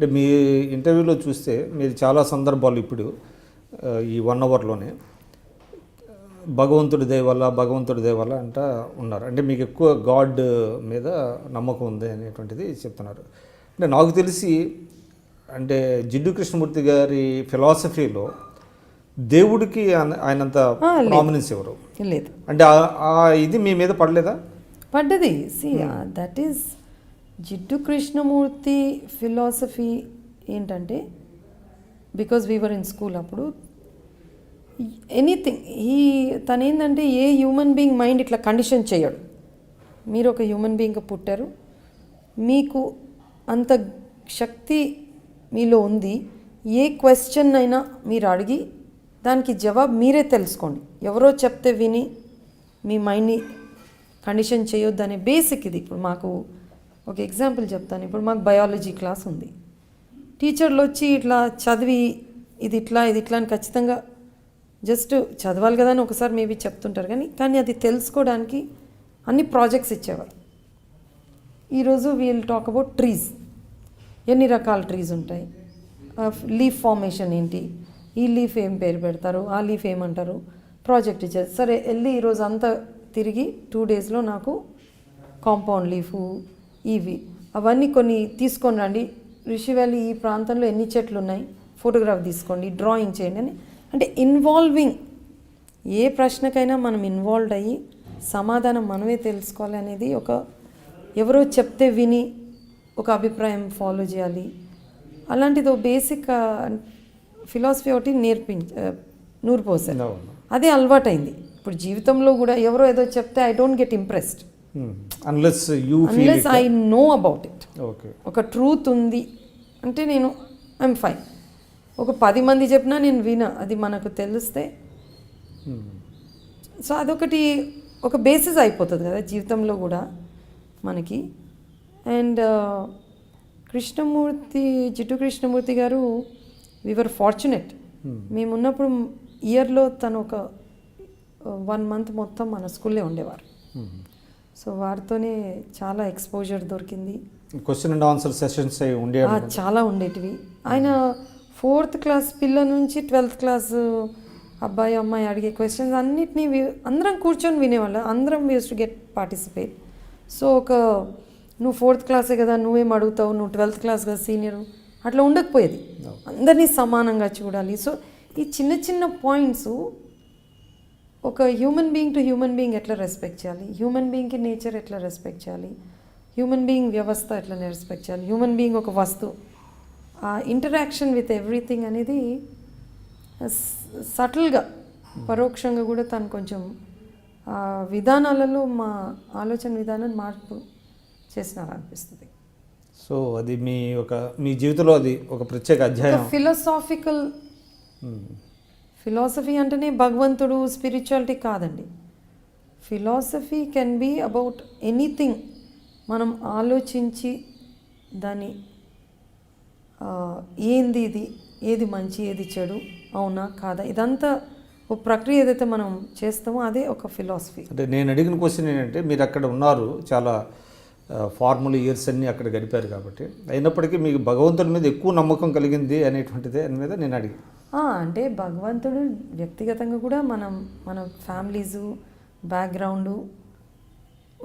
అంటే మీ ఇంటర్వ్యూలో చూస్తే మీరు చాలా సందర్భాలు ఇప్పుడు ఈ 1 అవర్లోనే భగవంతుడి దయ వల్ల అంట ఉన్నారు. అంటే మీకు ఎక్కువ గాడ్ మీద నమ్మకం ఉంది అనేటువంటిది చెప్తున్నారు. అంటే నాకు తెలిసి అంటే జిడ్డు కృష్ణమూర్తి గారి ఫిలాసఫీలో దేవుడికి ఆయనంత ప్రామినెన్స్ ఎవరు లేదు. అంటే ఇది మీ మీద పడలేదా? పడ్డది. That is Jiddu Krishnamurti philosophy ఏంటంటే, బికాజ్ వీవర్ ఇన్ స్కూల్ అప్పుడు ఎనీథింగ్ తనేంటంటే ఏ హ్యూమన్ బీయింగ్ మైండ్ ఇట్లా కండిషన్ చేయడు. మీరు ఒక హ్యూమన్ బీయింగ్గా పుట్టారు, మీకు అంత శక్తి మీలో ఉంది. ఏ క్వశ్చన్ అయినా మీరు అడిగి దానికి జవాబు మీరే తెలుసుకోండి. ఎవరో చెప్తే విని మీ మైండ్ని కండిషన్ చేయొద్దు అనే బేసిక్ ఇది. ఇప్పుడు మాకు ఒక ఎగ్జాంపుల్ చెప్తాను. ఇప్పుడు మాకు బయాలజీ క్లాస్ ఉంది. టీచర్లు వచ్చి ఇట్లా చదివి ఇది ఇట్లా అని ఖచ్చితంగా జస్ట్ చదవాలి కదా అని ఒకసారి మేబీ చెప్తుంటారు, కానీ అది తెలుసుకోవడానికి అన్ని ప్రాజెక్ట్స్ ఇచ్చేవారు. ఈరోజు వీల్ టాక్ అబౌట్ ట్రీస్. ఎన్ని రకాల ట్రీస్ ఉంటాయి, లీఫ్ ఫార్మేషన్ ఏంటి, ఈ లీఫ్ ఏం పేరు పెడతారు, ఆ లీఫ్ ఏమంటారు, ప్రాజెక్ట్ ఇచ్చారు. సరే వెళ్ళి ఈరోజు అంతా తిరిగి 2 డేస్లో నాకు కాంపౌండ్ లీఫ్ ఇవి అవన్నీ కొన్ని తీసుకొని రండి, రిషి వ్యాలీ ఈ ప్రాంతంలో ఎన్ని చెట్లు ఉన్నాయి ఫోటోగ్రాఫ్ తీసుకోండి, డ్రాయింగ్ చేయండి అని. అంటే ఇన్వాల్వింగ్, ఏ ప్రశ్నకైనా మనం ఇన్వాల్వ్ అయ్యి సమాధానం మనమే తెలుసుకోవాలి అనేది ఎవరో చెప్తే విని ఒక అభిప్రాయం ఫాలో చేయాలి. అలాంటిది బేసిక్ ఫిలాసఫీ ఒకటి నూరిపోసాను. అదే అలవాటైంది. ఇప్పుడు జీవితంలో కూడా ఎవరో ఏదో చెప్తే I don't get impressed unless I know about it. ఒక ట్రూత్ ఉంది అంటే ఐఎమ్ ఫైన్. ఒక 10 మంది చెప్పినా నేను వినా, అది మనకు తెలిస్తే. సో అదొకటి ఒక బేసిస్ అయిపోతుంది కదా జీవితంలో కూడా మనకి. అండ్ జిడ్డు కృష్ణమూర్తి గారు వీఆర్ ఫార్చునేట్. మేమున్నప్పుడు ఇయర్లో తను ఒక 1 మంత్ మొత్తం మన స్కూల్లో ఉండేవారు. సో వారితోనే చాలా ఎక్స్పోజర్ దొరికింది. క్వశ్చన్ అండ్ ఆన్సర్ సెషన్స్ చాలా ఉండేటివి. ఆయన 4th క్లాస్ పిల్ల నుంచి 12th క్లాస్ అబ్బాయి అమ్మాయి అడిగే క్వశ్చన్స్ అన్నిటినీ అందరం కూర్చొని వినేవాళ్ళం. అందరం we used to get participate. So నువ్వు 4th క్లాసే కదా, నువ్వేం అడుగుతావు, నువ్వు 12th క్లాస్ కదా సీనియరు, అట్లా ఉండకపోయేది. అందరినీ సమానంగా చూడాలి. సో ఈ చిన్న చిన్న పాయింట్స్ ఒక human being to human being ఎట్లా రెస్పెక్ట్ చేయాలి, హ్యూమన్ బీయింగ్కి నేచర్ ఎట్లా రెస్పెక్ట్ చేయాలి, హ్యూమన్ బీయింగ్ వ్యవస్థ ఎట్లా రెస్పెక్ట్ చేయాలి, హ్యూమన్ బీయింగ్ ఒక వస్తువు, ఆ ఇంటరాక్షన్ విత్ ఎవ్రీథింగ్ అనేది సటిల్గా పరోక్షంగా కూడా తను కొంచెం విధానాలలో మా ఆలోచన విధానాన్ని మార్పు చేసినారు అనిపిస్తుంది. సో అది మీ జీవితంలో అది ఒక ప్రత్యేక అధ్యాయం. ఫిలాసఫీ అంటేనే భగవంతుడు స్పిరిచువాలిటీ కాదండి. Philosophy can be about anything. మనం ఆలోచించి దాన్ని ఏంది ఇది, ఏది మంచి ఏది చెడు, అవునా కాదా, ఇదంతా ఒక ప్రక్రియ ఏదైతే మనం చేస్తామో అదే ఒక ఫిలాసఫీ. అంటే నేను అడిగిన క్వశ్చన్ ఏంటంటే, మీరు అక్కడ ఉన్నారు, చాలా ఫార్మల్ ఇయర్స్ అన్నీ అక్కడ గడిపారు కాబట్టి, అయినప్పటికీ మీకు భగవంతుడి మీద ఎక్కువ నమ్మకం కలిగింది అనేటువంటిదే అని మీద నేను అడిగి. అంటే భగవంతుడు వ్యక్తిగతంగా కూడా మన ఫ్యామిలీసు బ్యాక్గ్రౌండు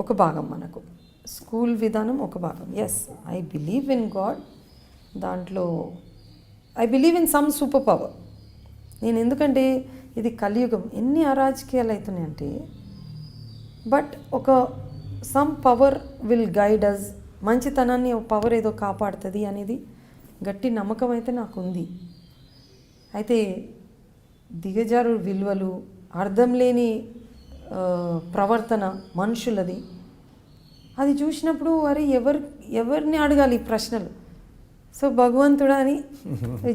ఒక భాగం, మనకు స్కూల్ విధానం ఒక భాగం. Yes, I believe in God. దాంట్లో I believe in some super power. నేను ఎందుకంటే ఇది కలియుగం, ఎన్ని అరాజకీయాలు అవుతున్నాయంటే, but some power will guide us. మంచితనాన్ని ఒక పవర్ ఏదో కాపాడుతుంది అనేది గట్టి నమ్మకం అయితే నాకు ఉంది. అయితే దిగజారు విలువలు, అర్థం లేని ప్రవర్తన మనుషులది, అది చూసినప్పుడు ఎవరిని అడగాలి ఈ ప్రశ్నలు. సో భగవంతుడా అని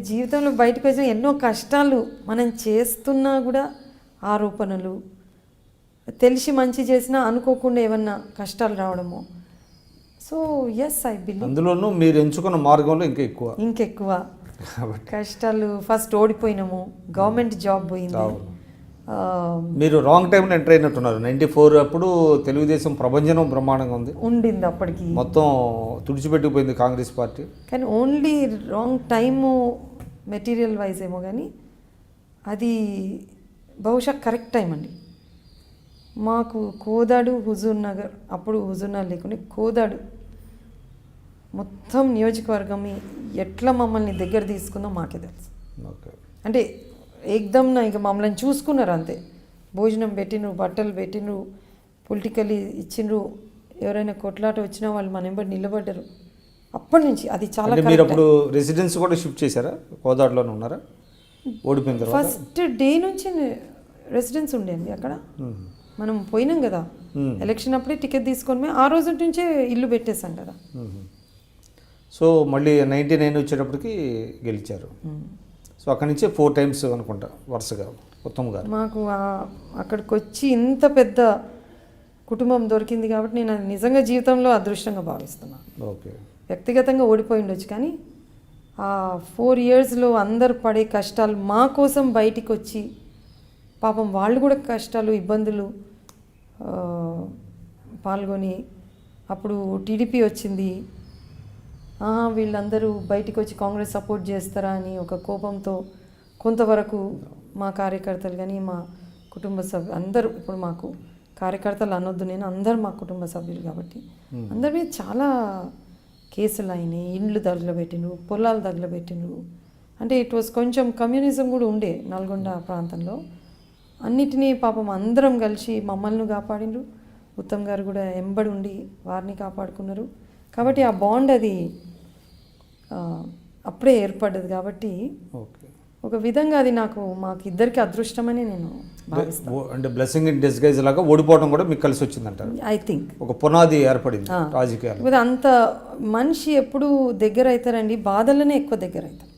జీవితంలో బయటకు వచ్చిన ఎన్నో కష్టాలు మనం చేస్తున్నా కూడా ఆరోపణలు, తెలిసి మంచి చేసినా అనుకోకుండా ఏమన్నా కష్టాలు రావడము. So yes, I believe. అందులోనూ మీరు ఎంచుకున్న మార్గంలో ఇంకెక్కువ కష్టాలు. ఫస్ట్ ఓడిపోయినాము, గవర్నమెంట్ జాబ్ పోయింది, మీరు రాంగ్ టైంలో ఎంటర్ అయినట్టున్నారు. 94 అప్పుడు తెలుగుదేశం ప్రభంజనం బ్రహ్మాండంగా ఉంది, ఉండింది అప్పటికి, మొత్తం తుడిచిపెట్టుకుపోయింది కాంగ్రెస్ పార్టీ. కానీ only wrong time material wise ఏమో కానీ అది బహుశా కరెక్ట్ టైం అండి. మాకు కోదాడు, హుజూర్ నగర్, అప్పుడు హుజూర్ నగర్ లేకుండా కోదాడు మొత్తం నియోజకవర్గం ఎట్లా మమ్మల్ని దగ్గర తీసుకుందో మాకే తెలుసు. ఓకే, అంటే ఏకదమ్న ఇక మమ్మల్ని చూసుకున్నారు అంతే. భోజనం పెట్టినరు, బట్టలు పెట్టినరు, పొలిటికల్లీ ఇచ్చిండ్రు, ఎవరైనా కొట్లాట వచ్చినా వాళ్ళు మన వెంబడి నిలబడ్డారు. అప్పటి నుంచి అది చాలా. మీరు అప్పుడు రెసిడెన్స్ కూడా షిఫ్ట్ చేశారా? కోదాడులోనే ఉన్నారా ఓడిపోయిన తర్వాత? ఫస్ట్ డే నుంచి రెసిడెన్స్ ఉండేది అక్కడ. మనం పోయినాం కదా ఎలక్షన్ అప్పుడే టికెట్ తీసుకొని ఆ రోజు నుంచే ఇల్లు పెట్టేశాం కదా. సో మళ్ళీ 99 వచ్చేటప్పటికి గెలిచారు. సో అక్కడి నుంచే 4 times అనుకుంటా వరుసగా ఉత్తమ్ గారు. మాకు అక్కడికి వచ్చి ఇంత పెద్ద కుటుంబం దొరికింది కాబట్టి నేను అది నిజంగా జీవితంలో అదృష్టంగా భావిస్తున్నాను. ఓకే, వ్యక్తిగతంగా ఓడిపోయి ఉండొచ్చు కానీ ఆ 4 yearsలో అందరు పడే కష్టాలు మా కోసం బయటికి వచ్చి పాపం వాళ్ళు కూడా కష్టాలు ఇబ్బందులు పాల్గొని, అప్పుడు టీడీపీ వచ్చింది, వీళ్ళందరూ బయటికి వచ్చి కాంగ్రెస్ సపోర్ట్ చేస్తారా అని ఒక కోపంతో కొంతవరకు మా కార్యకర్తలు కానీ మా కుటుంబ సభ్యులు అందరూ, ఇప్పుడు మాకు కార్యకర్తలు అనొద్దు, నేను అందరూ మా కుటుంబ సభ్యులు కాబట్టి అందరి మీద చాలా కేసులు అయినాయి, ఇండ్లు తగలబెట్టిండ్రు, పొలాలు తగలబెట్టిండ్రు. అంటే ఇట్ వాస్ కొంచెం కమ్యూనిజం కూడా ఉండే నల్గొండ ప్రాంతంలో. అన్నిటినీ పాపం అందరం కలిసి మమ్మల్ని కాపాడిండ్రు. ఉత్తమ్ గారు కూడా ఎంబడి ఉండి వారిని కాపాడుకున్నారు. కాబట్టి ఆ బాండ్ అది అప్పుడే ఏర్పడ్డది. కాబట్టి ఒక విధంగా అది మాకు ఇద్దరికి అదృష్టమని నేను భావిస్తాను. అంటే బ్లెస్సింగ్ ఇన్ డిస్గైజ్ లాగా ఓడిపోవడం కూడా మీకు కలిసి వచ్చిందంటారు. ఐ థింక్ ఒక పునాది ఏర్పడింది రాజకీయాలు. అంత మనిషి ఎప్పుడు దగ్గర అవుతారండి, బాధలనే ఎక్కువ దగ్గర అవుతారు.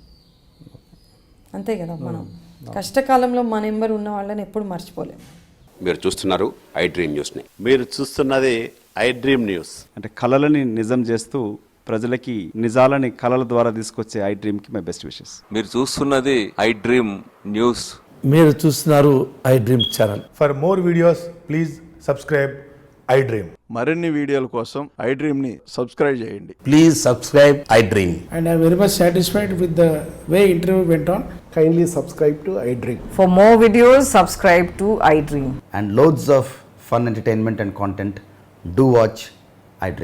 అంతే కదా, మనం కష్టకాలంలో మన ఎంబర్ ఉన్న వాళ్ళని ఎప్పుడు మర్చిపోలేము. మీరు చూస్తున్నారు ఐ డ్రీమ్ న్యూస్ని. మీరు చూస్తున్నది ఐ డ్రీమ్ న్యూస్. అంటే కళలని నిజం చేస్తూ ప్రజలకి నిజాలని కళల ద్వారా తీసుకొచ్చే ఐ డ్రీమ్కి మై బెస్ట్ విషెస్. మీరు చూస్తున్నది ఐ డ్రీమ్ న్యూస్. మీరు చూస్తున్నారు I dream channel. For more videos please subscribe I dream. మరిన్ని వీడియోల కోసం ఐ డ్రీమ్ని సబ్స్క్రైబ్ చేయండి. Please subscribe I dream. And I am very much satisfied with the way interview went on. Kindly subscribe to I Dream. For more videos, subscribe to iDream. And loads of fun entertainment and content. Do watch I Dream.